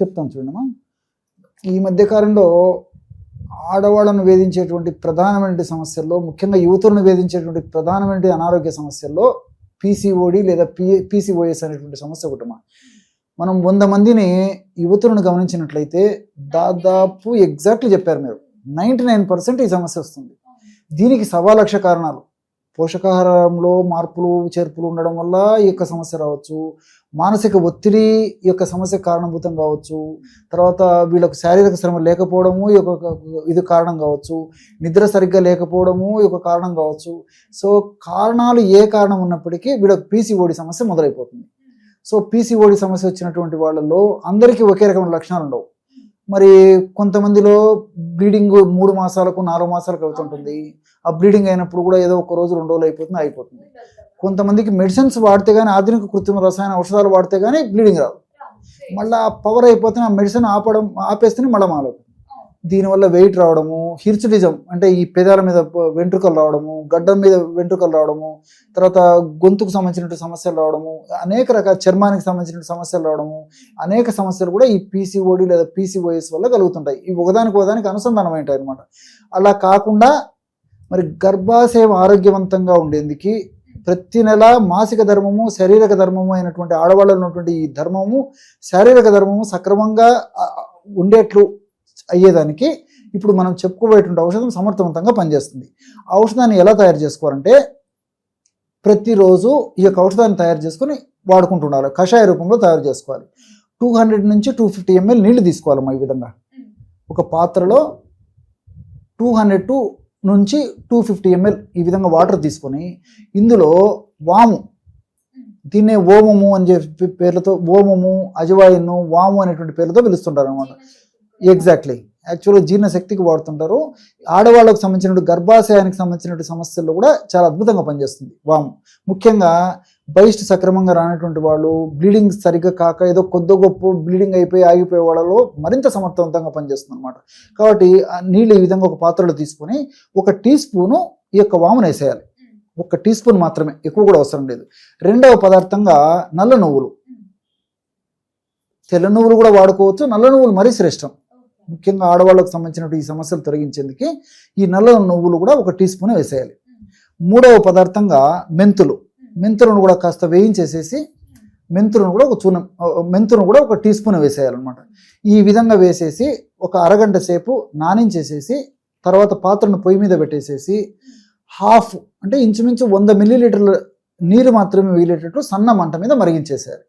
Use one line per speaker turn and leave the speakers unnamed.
చెప్తాను చూడమ్మా. ఈ మధ్యకాలంలో ఆడవాళ్ళను వేధించేటువంటి ప్రధానమైన సమస్యల్లో, ముఖ్యంగా యువతులను వేధించేటువంటి ప్రధానమైన అనారోగ్య సమస్యల్లో పీసీఓడి లేదా పీసీఓఎస్ అనేటువంటి సమస్య ఒకటమ్మా. మనం 100 మందిని యువతులను గమనించినట్లయితే దాదాపు ఎగ్జాక్ట్లీ చెప్పారు మీరు, 99% ఈ సమస్య వస్తుంది. దీనికి 1,00,000 కారణాలు. పోషకాహారంలో మార్పులు చేర్పులు ఉండడం వల్ల ఈ యొక్క సమస్య రావచ్చు, మానసిక ఒత్తిడి ఈ యొక్క సమస్య కారణభూతం కావచ్చు, తర్వాత వీళ్ళకు శారీరక శ్రమ లేకపోవడము ఈ యొక్క ఇది కారణం కావచ్చు, నిద్ర సరిగ్గా లేకపోవడము ఈ యొక్క కారణం కావచ్చు. సో కారణాలు ఏ కారణం ఉన్నప్పటికీ వీళ్ళకి పీసీఓడి సమస్య మొదలైపోతుంది. సో పీసీఓడి సమస్య వచ్చినటువంటి వాళ్ళలో అందరికీ ఒకే రకమైన లక్షణాలు ఉండవు. మరి కొంతమందిలో బ్లీడింగ్ 3 మాసాలకు 4 మాసాలకు అవుతుంటుంది. ఆ బ్లీడింగ్ అయినప్పుడు కూడా ఏదో 1 రోజు 2 రోజులు అయిపోతుంది. కొంతమందికి మెడిసిన్స్ వాడితే కానీ, ఆధునిక కృత్రిమ రసాయన ఔషధాలు వాడితే కానీ బ్లీడింగ్ రాదు. మళ్ళీ పవర్ అయిపోతే ఆ మెడిసిన్ ఆపేస్తేనే మళ్ళీ మాలవుతుంది. దీనివల్ల వెయిట్ రావడము, హిర్చుడిజం అంటే ఈ పెదాల మీద వెంట్రుకలు రావడము, గడ్డం మీద వెంట్రుకలు రావడము, తర్వాత గొంతుకు సంబంధించిన సమస్యలు రావడము, అనేక రకాల చర్మానికి సంబంధించిన సమస్యలు రావడము, అనేక సమస్యలు కూడా ఈ పీసీఓడి లేదా పీసీఓఎస్ వల్ల కలుగుతుంటాయి. ఇవి ఒకదానికి అనుసంధానమైంటాయి అనమాట. అలా కాకుండా మరి గర్భాశయం ఆరోగ్యవంతంగా ఉండేందుకు ప్రతి నెల మాసిక ధర్మము, శారీరక ధర్మము అయినటువంటి ఆడవాళ్ళలో ఉన్నటువంటి ఈ ధర్మము, శారీరక ధర్మము సక్రమంగా ఉండేట్లు అయ్యేదానికి ఇప్పుడు మనం చెప్పుకోబోయేటువంటి ఔషధం సమర్థవంతంగా పనిచేస్తుంది. ఆ ఔషధాన్ని ఎలా తయారు చేసుకోవాలంటే, ప్రతిరోజు ఈ యొక్క ఔషధాన్ని తయారు చేసుకుని వాడుకుంటుండాలి. కషాయ రూపంలో తయారు చేసుకోవాలి. 200 నుంచి 250 ml నీళ్లు తీసుకోవాలమ్మా. ఈ విధంగా ఒక పాత్రలో 200 నుంచి 250 ml ఈ విధంగా వాటర్ తీసుకొని, ఇందులో వాము, దీన్నే ఓమము అని చెప్పి పేర్లతో, ఓమము, అజవాయిన్, వాము అనేటువంటి పేర్లతో పిలుస్తుంటారు అనమాట. ఎగ్జాక్ట్లీ, యాక్చువల్గా జీర్ణశక్తికి వాడుతుంటారు. ఆడవాళ్ళకు సంబంధించిన గర్భాశయానికి సంబంధించిన సమస్యల్లో కూడా చాలా అద్భుతంగా పనిచేస్తుంది వాము. ముఖ్యంగా బహిష్టు సక్రమంగా రానటువంటి వాళ్ళు, బ్లీడింగ్ సరిగ్గా కాక ఏదో కొద్ది గొప్ప బ్లీడింగ్ అయిపోయి ఆగిపోయే వాళ్ళలో మరింత సమర్థవంతంగా పనిచేస్తుంది అనమాట. కాబట్టి నీళ్ళు ఈ విధంగా ఒక పాత్రలో తీసుకొని 1 టీ స్పూను ఈ యొక్క వామును వేసేయాలి. 1 టీ స్పూన్ మాత్రమే, ఎక్కువ కూడా అవసరం లేదు. రెండవ పదార్థంగా నల్ల నువ్వులు. తెల్ల నువ్వులు కూడా వాడుకోవచ్చు, నల్ల నువ్వులు మరీ శ్రేష్టం. ముఖ్యంగా ఆడవాళ్ళకు సంబంధించిన ఈ సమస్యలు తొలగించేందుకు ఈ నల్ల నువ్వులు కూడా 1 టీ స్పూన్ వేసేయాలి. మూడవ పదార్థంగా మెంతులను కూడా కాస్త వేయించేసేసి మెంతులను కూడా 1 టీ స్పూన్ వేసేయాలన్నమాట. ఈ విధంగా వేసేసి ఒక అరగంట సేపు నానించేసేసి, తర్వాత పాత్రను పొయ్యి మీద పెట్టేసేసి హాఫ్ అంటే ఇంచుమించు 100 ml నీరు మాత్రమే వీలేటట్టు సన్న మంట మీద మరిగించేసేయాలి.